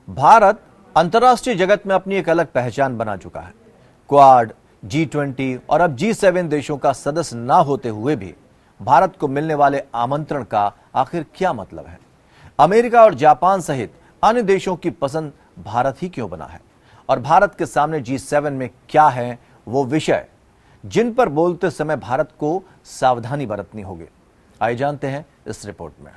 भारत अंतर्राष्ट्रीय जगत में अपनी एक अलग पहचान बना चुका है। क्वाड, G20 और अब G7 देशों का सदस्य ना होते हुए भी भारत को मिलने वाले आमंत्रण का आखिर क्या मतलब है? अमेरिका और जापान सहित अन्य देशों की पसंद भारत ही क्यों बना है? और भारत के सामने G7 में क्या है वो विषय जिन पर बोलते समय भारत को सावधानी बरतनी होगी? आइए जानते हैं इस रिपोर्ट में।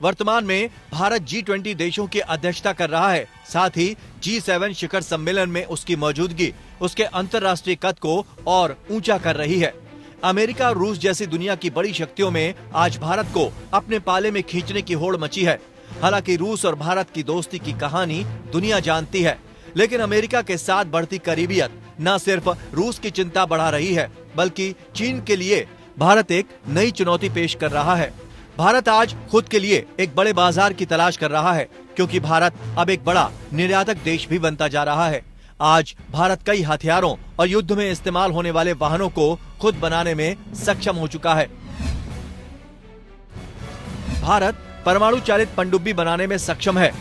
वर्तमान में भारत G20 देशों की अध्यक्षता कर रहा है। साथ ही G7 शिखर सम्मेलन में उसकी मौजूदगी उसके अंतर्राष्ट्रीय कद को और ऊंचा कर रही है। अमेरिका और रूस जैसी दुनिया की बड़ी शक्तियों में आज भारत को अपने पाले में खींचने की होड़ मची है। हालांकि रूस और भारत की दोस्ती की कहानी दुनिया जानती है, लेकिन अमेरिका के साथ बढ़ती करीबियत न सिर्फ रूस की चिंता बढ़ा रही है, बल्कि चीन के लिए भारत एक नई चुनौती पेश कर रहा है। भारत आज खुद के लिए एक बड़े बाजार की तलाश कर रहा है, क्योंकि भारत अब एक बड़ा निर्यातक देश भी बनता जा रहा है। आज भारत कई हथियारों और युद्ध में इस्तेमाल होने वाले वाहनों को खुद बनाने में सक्षम हो चुका है। भारत परमाणु चालित पनडुब्बी बनाने में सक्षम है।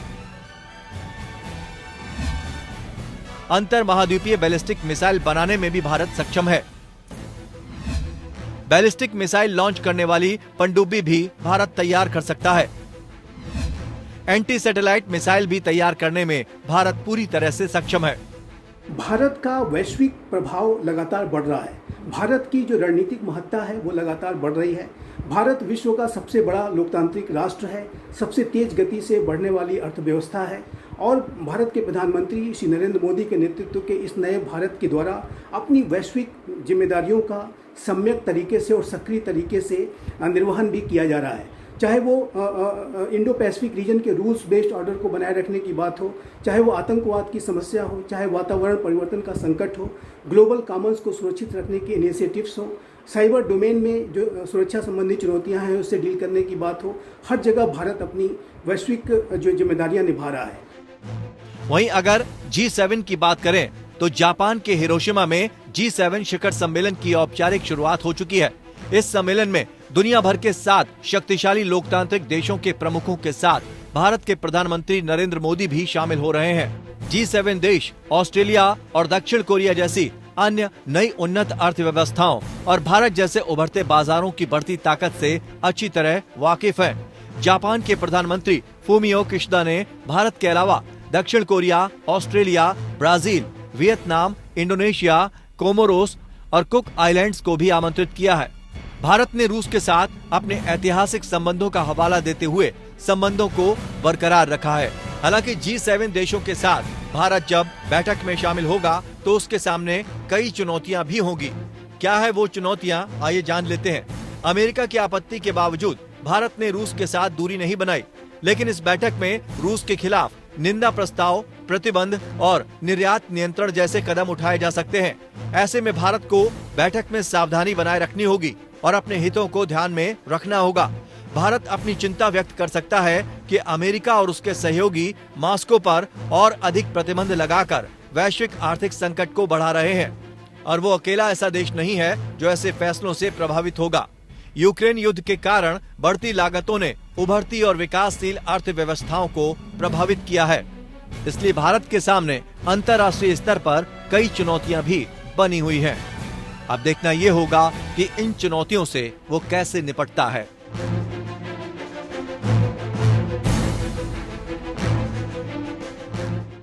अंतर महाद्वीपीय बैलिस्टिक मिसाइल बनाने में भी भारत सक्षम है। बैलिस्टिक मिसाइल लॉन्च करने वाली पनडुब्बी भी भारत तैयार कर सकता है। एंटी सैटेलाइट मिसाइल भी तैयार करने में भारत पूरी तरह से सक्षम है। भारत का वैश्विक प्रभाव लगातार बढ़ रहा है। भारत की जो रणनीतिक महत्ता है वो लगातार बढ़ रही है। भारत विश्व का सबसे बड़ा लोकतांत्रिक राष्ट्र है, सबसे तेज गति से बढ़ने वाली अर्थव्यवस्था है और भारत के प्रधानमंत्री श्री नरेंद्र मोदी के नेतृत्व के इस नए भारत के द्वारा अपनी वैश्विक जिम्मेदारियों का सम्यक तरीके से और सक्रिय तरीके से निर्वहन भी किया जा रहा है। चाहे वो इंडो पैसिफिक रीजन के रूल्स बेस्ड ऑर्डर को बनाए रखने की बात हो, चाहे वो आतंकवाद की समस्या हो, चाहे वातावरण परिवर्तन का संकट हो, ग्लोबल कॉमन्स को सुरक्षित रखने की इनिशिएटिव्स हो, साइबर डोमेन में जो सुरक्षा संबंधी चुनौतियां हैं उससे डील करने की बात हो, हर जगह भारत अपनी वैश्विक जो जिम्मेदारियां निभा रहा है। वहीं अगर G7 की बात करें तो जापान के हिरोशिमा में G7 शिखर सम्मेलन की औपचारिक शुरुआत हो चुकी है। इस सम्मेलन में दुनिया भर के 7 शक्तिशाली लोकतांत्रिक देशों के प्रमुखों के साथ भारत के प्रधानमंत्री नरेंद्र मोदी भी शामिल हो रहे हैं। G7 देश ऑस्ट्रेलिया और दक्षिण कोरिया जैसी अन्य नई उन्नत अर्थव्यवस्थाओं और भारत जैसे उभरते बाजारों की बढ़ती ताकत से अच्छी तरह वाकिफ है। जापान के प्रधानमंत्री फूमियो किशिदा ने भारत के अलावा दक्षिण Korea, Australia, Brazil, Vietnam, Indonesia, Comoros और कुक आइलैंड्स को भी आमंत्रित किया है। भारत ने रूस के साथ अपने ऐतिहासिक संबंधों का हवाला देते हुए संबंधों को बरकरार रखा है। हालांकि G7 देशों के साथ भारत जब बैठक में शामिल होगा तो उसके सामने कई चुनौतियां भी होंगी। क्या है वो चुनौतियां, आइए जान लेते हैं। अमेरिका की आपत्ति के बावजूद भारत ने रूस के साथ दूरी नहीं बनाई, लेकिन इस बैठक में रूस के खिलाफ निंदा प्रस्ताव, प्रतिबंध और निर्यात नियंत्रण जैसे कदम उठाए जा सकते हैं। ऐसे में भारत को बैठक में सावधानी बनाए रखनी होगी और अपने हितों को ध्यान में रखना होगा। भारत अपनी चिंता व्यक्त कर सकता है कि अमेरिका और उसके सहयोगी मॉस्को पर और अधिक प्रतिबंध लगाकर वैश्विक आर्थिक संकट को बढ़ा रहे हैं और वो अकेला ऐसा देश नहीं है जो ऐसे फैसलों से प्रभावित होगा। यूक्रेन युद्ध के कारण बढ़ती लागतों ने उभरती और विकासशील अर्थव्यवस्थाओं को प्रभावित किया है। इसलिए भारत के सामने अंतर्राष्ट्रीय स्तर पर कई चुनौतियां भी बनी हुई हैं। अब देखना ये होगा कि इन चुनौतियों से वो कैसे निपटता है।